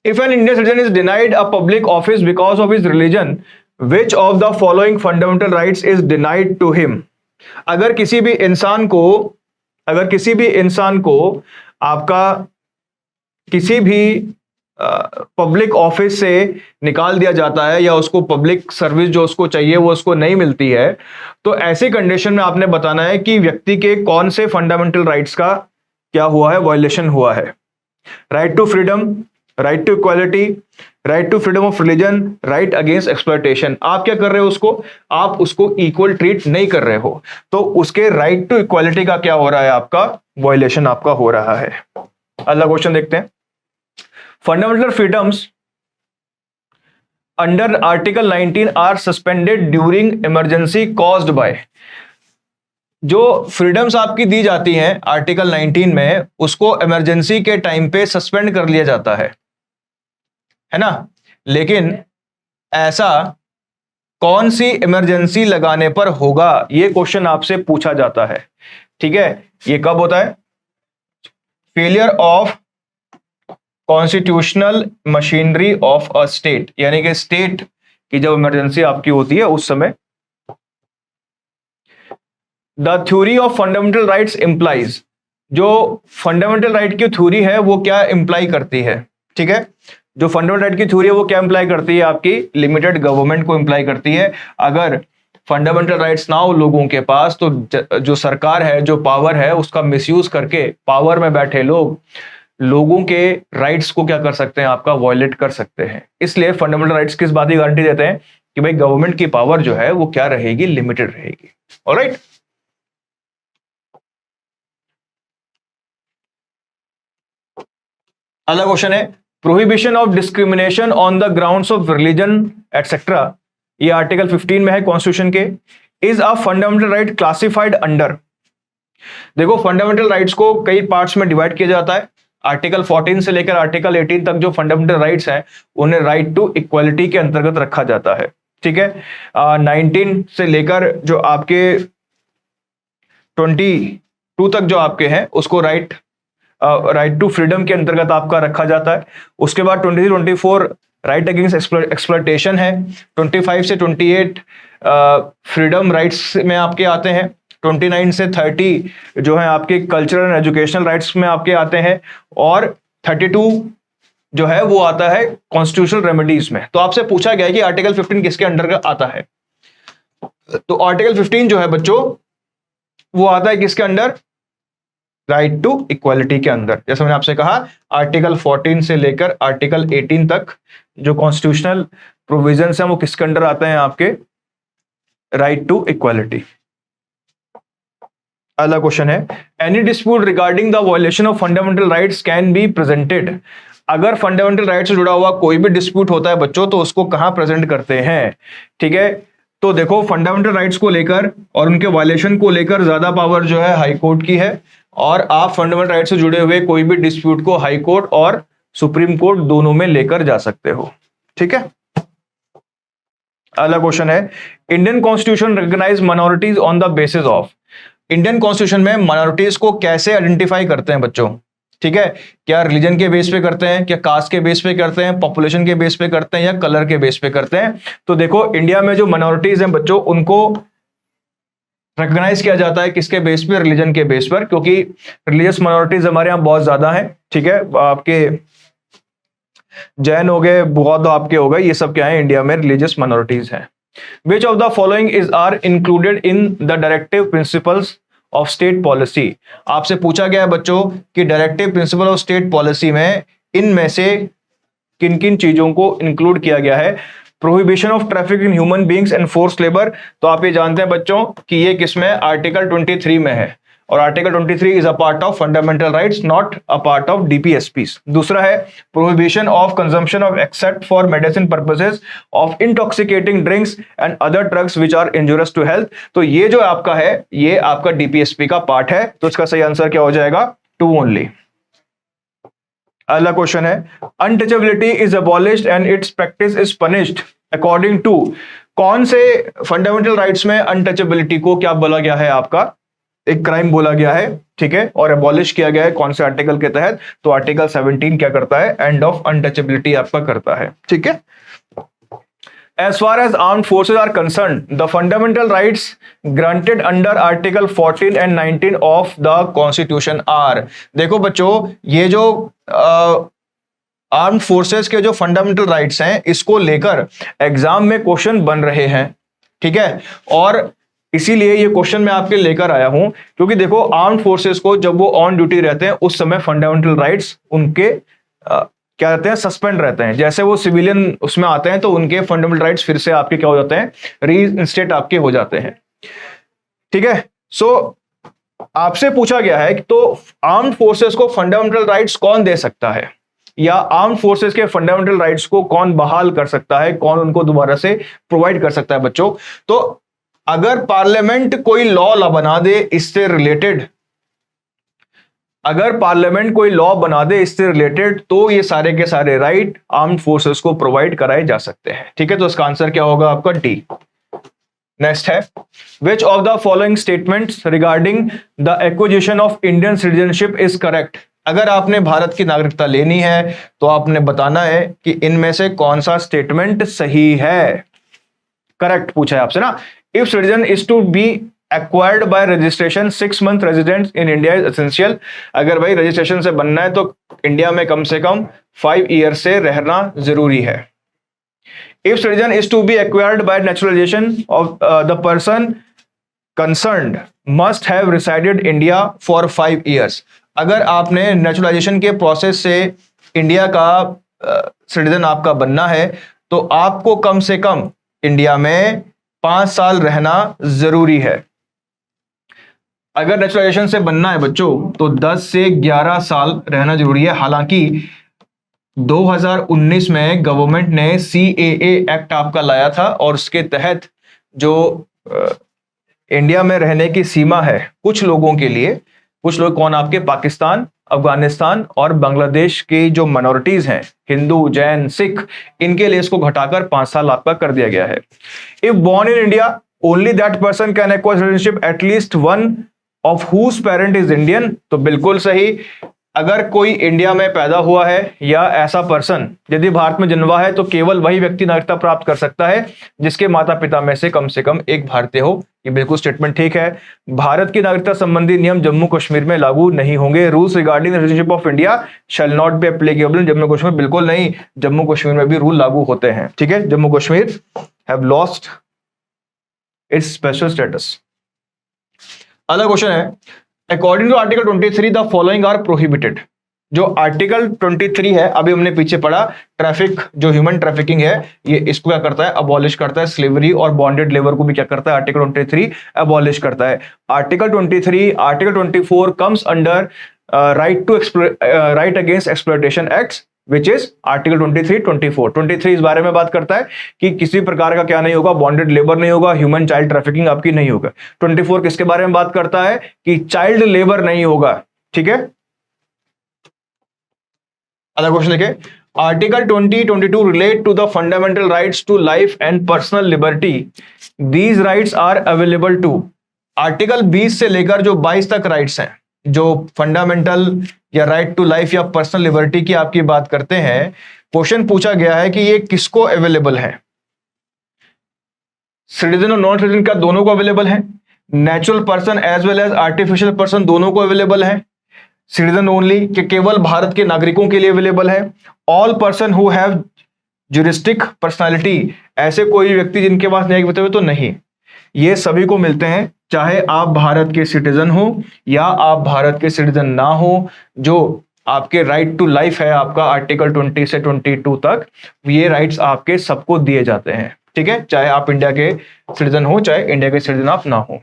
If an Indian citizen is denied a public office because of his religion, which of the following fundamental rights is denied to him? अगर किसी भी इंसान को आपका किसी भी पब्लिक ऑफिस से निकाल दिया जाता है या उसको पब्लिक सर्विस जो उसको चाहिए वो उसको नहीं मिलती है, तो ऐसी कंडीशन में आपने बताना है कि व्यक्ति के कौन से फंडामेंटल राइट्स का क्या हुआ है? वायलेशन हुआ है। Right to freedom, right to equality, right to freedom of religion, right against exploitation. आप क्या कर रहे हो? आप उसको इक्वल ट्रीट नहीं कर रहे हो, तो उसके राइट टू इक्वालिटी का क्या हो रहा है? आपका वायलेशन आपका हो रहा है। अगला क्वेश्चन देखते हैं। Fundamental freedoms under article 19 are suspended during emergency caused by. जो फ्रीडम्स आपकी दी जाती हैं आर्टिकल 19 में, उसको इमरजेंसी के टाइम पे सस्पेंड कर लिया जाता है ना? लेकिन ऐसा कौन सी इमरजेंसी लगाने पर होगा? ये क्वेश्चन आपसे पूछा जाता है। ठीक है, ये कब होता है? Failure of constitutional machinery of a state, यानी कि स्टेट की जब इमरजेंसी आपकी होती है उस समय। The theory of fundamental rights implies, जो फंडामेंटल राइट की थ्योरी है वो क्या इंप्लाई करती है? ठीक है, जो फंडामेंटल राइट की थ्योरी है वो क्या इंप्लाई करती है? आपकी लिमिटेड गवर्नमेंट को इंप्लाई करती है। अगर फंडामेंटल राइट्स ना हो लोगों के पास, तो जो सरकार है, जो पावर है, उसका मिसयूज करके पावर में बैठे लोग लोगों के राइट्स को क्या कर सकते हैं? आपका वायलेट कर सकते हैं। इसलिए फंडामेंटल राइट्स किस बात की गारंटी देते हैं? कि भाई गवर्नमेंट की पावर जो है वो क्या रहेगी? लिमिटेड रहेगी। ऑलराइट, अगला क्वेश्चन है prohibition of discrimination on the grounds of religion etcetera. ये आर्टिकल 15 में है कॉन्स्टिट्यूशन के। Is a fundamental right classified under. देखो, फंडामेंटल राइट्स को कई पार्ट्स में डिवाइड किया जाता है। आर्टिकल 14 से लेकर आर्टिकल 18 तक जो फंडामेंटल राइट्स हैं उन्हें राइट टू इक्वालिटी के अंतर्गत रखा जाता है। ठीक है, 19 से लेकर जो आपके 22 तक जो आपके हैं उसको राइट टू फ्रीडम के अंतर्गत आपका रखा जाता है। उसके बाद 23 24 राइट अगेंस्ट एक्सप्लॉयटेशन है। 25 से 28 फ्रीडम राइट्स में आपके आते हैं। 29 से 30 जो है आपके कल्चरल एंड एजुकेशनल राइट्स में आपके आते हैं, और 32 जो है वो आता है कॉन्स्टिट्यूशनल रेमेडीज में। तो आपसे पूछा गया है कि आर्टिकल 15 किसके अंडर आता है? तो आर्टिकल 15 जो है बच्चों वो आता है किसके अंडर? राइट टू इक्वालिटी के अंदर। जैसे मैंने आपसे कहा, आर्टिकल 14 से लेकर आर्टिकल 18 तक जो कॉन्स्टिट्यूशनल प्रोविजंस हैं वो किसके अंडर आते हैं? आपके राइट टू इक्वालिटी। अगला क्वेश्चन है any dispute regarding the violation of fundamental rights can be presented. अगर फंडामेंटल राइट से जुड़ा हुआ कोई भी डिस्प्यूट होता है बच्चों, तो उसको कहां प्रेजेंट करते हैं? ठीक है, तो देखो, फंडामेंटल राइट्स को लेकर और उनके वायलेशन को लेकर ज्यादा पावर जो है हाई कोर्ट की है, और आप फंडामेंटल राइट से जुड़े हुए कोई भी डिस्प्यूट को हाई कोर्ट और सुप्रीम कोर्ट दोनों में लेकर जा सकते हो। ठीक है, अगला क्वेश्चन है Indian constitution recognise minorities on the basis of. Indian constitution में माइनॉरिटीज को कैसे आइडेंटिफाई करते हैं बच्चों? ठीक है, क्या रिलीजन के बेस पे करते हैं, क्या कास्ट के बेस पे करते हैं, पॉपुलेशन के बेस पे करते हैं, या कलर के बेस पे करते हैं? तो देखो, इंडिया में जो माइनॉरिटीज हैं बच्चों, उनको रिकॉग्नाइज किया जाता है किसके बेस पे, रिलीजन के बेस पर, क्योंकि रिलीजियस माइनॉरिटीज हमारे यहाँ बहुत ज्यादा हैं, ठीक है। आपके जैन हो गए, बौद्ध आपके हो गए, ये सब क्या है, इंडिया में रिलीजियस माइनॉरिटीज हैं। Which of the following is are included in the directive principles of state policy. आपसे पूछा गया है बच्चों कि directive principle of state policy में इनमें से किन किन चीजों को इंक्लूड किया गया है। Prohibition of traffic in human beings and force labour, तो आप ये जानते हैं बच्चों कि ये किसमें, आर्टिकल 23 में है, और article 23 is a part of fundamental rights, not a part of DPSPs. दूसरा है prohibition of consumption of except for medicine purposes of intoxicating drinks and other drugs which are injurious to health. तो ये जो आपका है, ये आपका डीपीएसपी का पार्ट है, तो इसका सही आंसर क्या हो जाएगा, 2 ओनली। अगला क्वेश्चन है, untouchability is abolished and its practice is punished according to. कौन से फंडामेंटल राइट्स में अनटचेबिलिटी को क्या बोला गया है, आपका एक क्राइम बोला गया है, ठीक है, और एबॉलिश किया गया है कौन से आर्टिकल के तहत, तो आर्टिकल 17 क्या करता है, एंड ऑफ अनटचेबिलिटी आपका करता है, ठीक है। As far as armed forces are concerned, the fundamental rights granted under Article 14 and 19 of the Constitution are। देखो बच्चों, ये जो आर्म्ड फोर्सेस के जो फंडामेंटल राइट्स हैं, इसको लेकर एग्जाम में क्वेश्चन बन रहे हैं, ठीक है, और इसीलिए ये क्वेश्चन मैं आपके लेकर आया हूं, क्योंकि देखो आर्म्ड फोर्सेस को जब वो ऑन ड्यूटी रहते हैं उस समय फंडामेंटल राइट्स उनके क्या रहते हैं, सस्पेंड रहते हैं। जैसे वो सिविलियन उसमें आते हैं तो उनके फंडामेंटल राइट्स फिर से आपके क्या हो जाते हैं, रीइंस्टेट आपके हो जाते हैं, ठीक है। सो आपसे पूछा गया है कि तो आर्म्ड फोर्सेस को फंडामेंटल राइट्स कौन दे सकता है, या आर्म्ड फोर्सेस के फंडामेंटल राइट्स को कौन बहाल कर सकता है, कौन उनको दोबारा से प्रोवाइड कर सकता है बच्चों। तो अगर पार्लियामेंट कोई लॉ बना दे इससे रिलेटेड, अगर पार्लियामेंट कोई लॉ बना दे इससे रिलेटेड, तो ये सारे के सारे राइट आर्म्ड फोर्सेस को प्रोवाइड कराए जा सकते हैं, ठीक है। तो इसका आंसर क्या होगा आपका, डी। नेक्स्ट है, विच of the following statements regarding the acquisition of Indian citizenship is correct. अगर आपने भारत की नागरिकता लेनी है तो आपने बताना है कि इनमें से कौन सा स्टेटमेंट सही है, करेक्ट पूछा है आपसे ना। If citizen is to be acquired by registration 6 month residence in India is essential. अगर भाई रजिस्ट्रेशन से बनना है तो इंडिया में कम से कम 5 ईयर से रहना जरूरी है। If citizen is to be acquired by naturalisation of the person concerned must have resided India for 5 years। अगर आपने नेचुरलाइजेशन के प्रोसेस से इंडिया का सिटीजन आपका बनना है तो आपको कम से कम इंडिया में 5 साल रहना जरूरी है। अगर नेचुरलाइजेशन से बनना है बच्चों तो 10 से 11 साल रहना जरूरी है। हालांकि 2019 में गवर्नमेंट ने CAA एक्ट आपका लाया था और उसके तहत जो इंडिया में रहने की सीमा है कुछ लोगों के लिए, कुछ लोग कौन, आपके पाकिस्तान, अफगानिस्तान और बांग्लादेश की जो माइनॉरिटीज हैं, हिंदू, जैन, सिख, इनके लिए इसको घटाकर 5 साल आपका कर दिया गया है। If born in India only that person can acquire citizenship at least one of whose parent is Indian. तो बिल्कुल सही, अगर कोई इंडिया में पैदा हुआ है या ऐसा पर्सन यदि भारत में जन्मा है तो केवल वही व्यक्ति नागरिकता प्राप्त कर सकता है जिसके माता पिता में से कम एक भारतीय हो। ये बिल्कुल स्टेटमेंट ठीक है। भारत की नागरिकता संबंधी नियम जम्मू कश्मीर में लागू नहीं होंगे। Rules regarding the citizenship of India shall not be applicable in Jammu Kashmir. बिल्कुल नहीं, जम्मू कश्मीर में भी रूल लागू होते हैं, ठीक है। Jammu Kashmir have lost its special status. अगला क्वेश्चन है, according to article 23 the following are prohibited. जो आर्टिकल 23 है, अभी हमने पीछे पढ़ा, ट्रैफिक, जो ह्यूमन ट्रैफिकिंग है, ये इसको क्या करता है, अबॉलिश करता है। स्लेवरी और बॉन्डेड लेबर को भी क्या करता है, आर्टिकल 23 अबॉलिश करता है। Article 23, article 24 comes under right against exploitation act which is article 23, 24। 23 इस बारे में बात करता है कि किसी प्रकार का क्या नहीं होगा, बॉन्डेड लेबर नहीं होगा, ह्यूमन चाइल्ड ट्रैफिकिंग आपकी नहीं होगा। 24 किसके बारे में बात करता है कि चाइल्ड लेबर नहीं होगा, ठीक है। अगला क्वेश्चन देखिए, article 20-22 relate to the fundamental rights to life and personal liberty. These rights are available to. Article 20 से लेकर जो 22 तक राइट्स हैं, जो फंडामेंटल या राइट टू लाइफ या पर्सनल लिबर्टी की आपकी बात करते हैं, क्वेश्चन पूछा गया है कि ये किसको अवेलेबल है। सिटीजन और नॉन सिटीजन का दोनों को अवेलेबल है। Natural person as well as artificial person दोनों को अवेलेबल है। सिटीजन ओनली कि केवल भारत के नागरिकों के लिए अवेलेबल है। All person who have juristic personality, ऐसे कोई व्यक्ति जिनके पास न्यायिक वक्तव्य तो नहीं, ये सभी को मिलते हैं, चाहे आप भारत के सिटीजन हो या आप भारत के सिटीजन ना हो। जो आपके राइट टू लाइफ है आपका आर्टिकल 20 से 22 तक, ये राइट्स आपके सबको दिए जाते हैं, ठीक है, चाहे आप इंडिया के सिटीजन हो चाहे इंडिया के सिटीजन आप ना हो।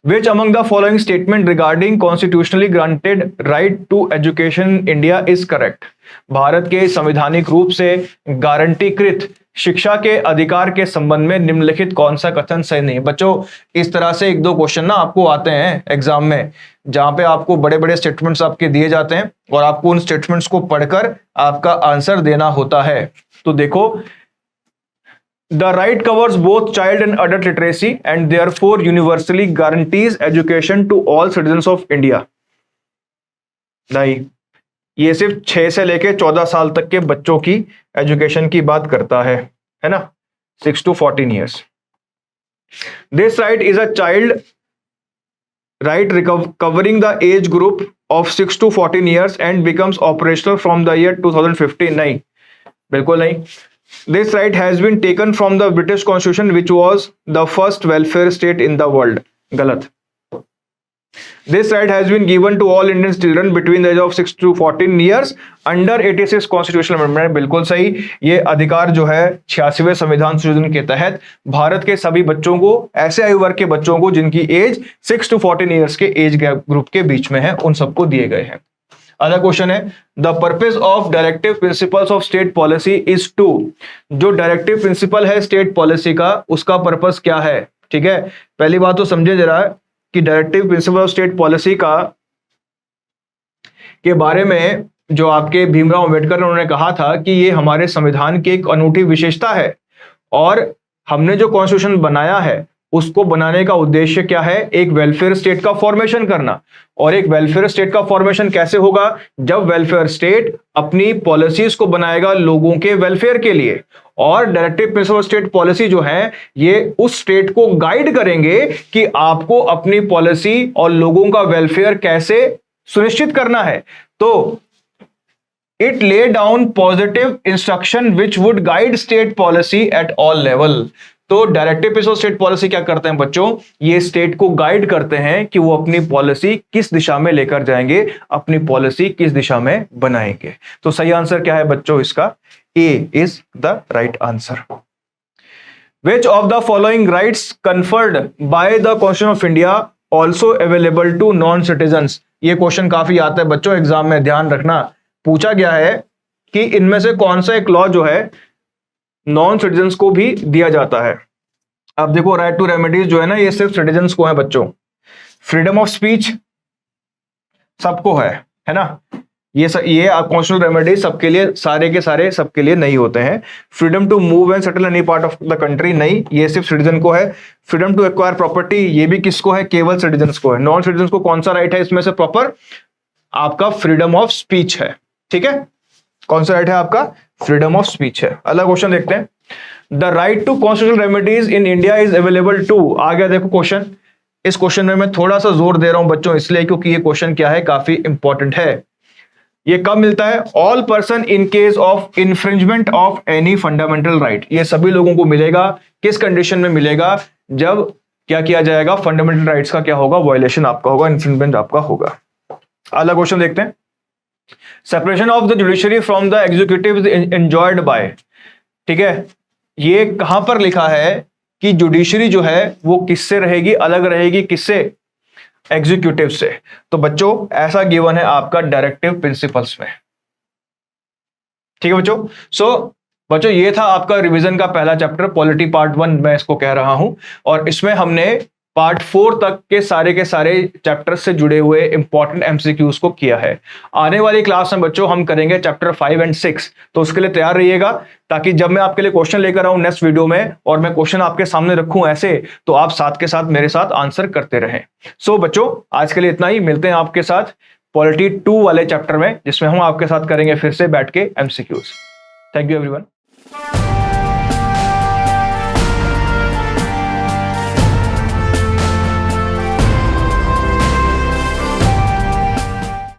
Which among the following statement regarding constitutionally granted right to education in India is correct? Bharat के संवैधानिक रूप से गारंटीकृत शिक्षा के अधिकार के संबंध में निम्नलिखित कौन सा कथन सही नहीं? बच्चों इस तरह से एक दो क्वेश्चन ना आपको आते हैं एग्जाम में, जहां पे आपको बड़े बड़े स्टेटमेंट्स आपके दिए जाते हैं और आपको उन स्टेटमेंट्स को पढ़कर आपका आंसर देना होता है। तो देखो, The right covers both child and adult literacy and therefore universally guarantees education to all citizens of India. नहीं, ये सिर्फ 6 से लेके 14 साल तक के बच्चों की एजुकेशन की बात करता है ना, 6 to 14 years. This right is a child right covering the age group of 6 to 14 years and becomes operational from the year 2015. नहीं, बिल्कुल नहीं। This right has been taken from the British Constitution, which was the first welfare state in the world. गलत। This right has been given to all Indian children between the age of 6 to 14 years under 86 Constitutional Amendment. बिल्कुल सही। ये अधिकार जो है 86वें संविधान संशोधन के तहत भारत के सभी बच्चों को, ऐसे आयु वर्ग के बच्चों को जिनकी एज 6 to 14 years के एज ग्रुप के बीच में है, उन सबको दिए गए हैं। अगला क्वेश्चन है, the purpose of directive principles of state policy is to. जो डायरेक्टिव प्रिंसिपल है स्टेट पॉलिसी का, उसका पर्पस क्या है? ठीक है, पहली बात तो समझे जरा कि directive principle of state policy का के बारे में जो आपके भीमराव अंबेडकर ने उन्होंने कहा था कि ये हमारे संविधान की एक अनूठी विशेषता है और हमने जो कॉन्स्टिट्यूशन बनाया है उसको बनाने का उद्देश्य क्या है? एक वेलफेयर स्टेट का फॉर्मेशन करना। और एक वेलफेयर स्टेट का फॉर्मेशन कैसे होगा? जब वेलफेयर स्टेट अपनी पॉलिसीज को बनाएगा लोगों के वेलफेयर के लिए। और डायरेक्टिव प्रिंसिपल स्टेट पॉलिसी जो है ये उस स्टेट को गाइड करेंगे कि आपको अपनी पॉलिसी और लोगों का वेलफेयर कैसे सुनिश्चित करना है। तो it lay down positive instruction which would guide state policy at all level. तो डायरेक्टिव प्रिंसिपल स्टेट पॉलिसी क्या करते हैं बच्चों? ये स्टेट को गाइड करते हैं कि वो अपनी पॉलिसी किस दिशा में लेकर जाएंगे, अपनी पॉलिसी किस दिशा में बनाएंगे। तो सही आंसर क्या है बच्चों इसका? A is the right answer. Which of the following rights conferred by the constitution of India also available to non citizens? ये क्वेश्चन काफी आता है बच्चों एग्जाम में, ध्यान रखना। पूछा गया है कि इनमें से कौन सा एक लॉ जो है नॉन सिटीजन्स को भी दिया जाता है। अब देखो, राइट टू रेमेडीज जो है ना, ये सिर्फ सिटीजन्स को है बच्चों। फ्रीडम ऑफ स्पीच सबको है ना, ये कॉन्स्टिट्यूशनल रेमेडीज सबके लिए, सारे के सारे सबके लिए नहीं होते हैं। Freedom to move and settle any part of the country, नहीं, ये सिर्फ सिटीजन को है। फ्रीडम टू एक्वायर प्रॉपर्टी, ये भी किसको है? केवल सिटीजन्स को है। नॉन सिटीजन्स को कौन सा राइट है इसमें से? प्रॉपर आपका फ्रीडम ऑफ स्पीच है। ठीक है, कौन सा राइट है आपका? फ्रीडम ऑफ स्पीच है। अगला क्वेश्चन देखते हैं, the right to constitutional remedies in India is available to. आ गया देखो क्वेश्चन। इस क्वेश्चन में मैं थोड़ा सा जोर दे रहा हूं बच्चों इसलिए क्योंकि ये क्वेश्चन क्या है, काफी इंपॉर्टेंट है। ये कब मिलता है? All person in case of infringement of any fundamental right. ये सभी लोगों को मिलेगा। किस कंडीशन में मिलेगा? जब क्या किया जाएगा? फंडामेंटल राइट्स का क्या होगा? वायलेशन आपका होगा, इन्फ्रिंजमेंट आपका होगा। अगला क्वेश्चन देखते हैं, separation of the judiciary from the executive is enjoyed by. ठीक है, ये कहां पर लिखा है कि जुडिशरी जो है वो किससे रहेगी? अलग रहेगी किससे? एग्जीक्यूटिव से। तो बच्चों ऐसा गिवन है आपका डायरेक्टिव प्रिंसिपल्स में। ठीक है बच्चों। बच्चों ये था आपका रिवीजन का पहला चैप्टर, पॉलिटी पार्ट 1 मैं इसको कह रहा हूं, और इसमें हमने पार्ट 4 तक के सारे चैप्टर से जुड़े हुए इंपॉर्टेंट एमसीक्यूज को किया है। आने वाली क्लास में बच्चों हम करेंगे चैप्टर 5 और 6, तो उसके लिए तैयार रहिएगा, ताकि जब मैं आपके लिए क्वेश्चन लेकर आऊं नेक्स्ट वीडियो में और मैं क्वेश्चन आपके सामने रखूं ऐसे, तो आप साथ के साथ मेरे साथ आंसर करते रहें। बच्चों आज के लिए इतना ही, मिलते हैं आपके साथ पॉलिटी 2 वाले चैप्टर में, जिसमें हम आपके साथ करेंगे फिर से बैठ के एमसीक्यूज। Thank you everyone.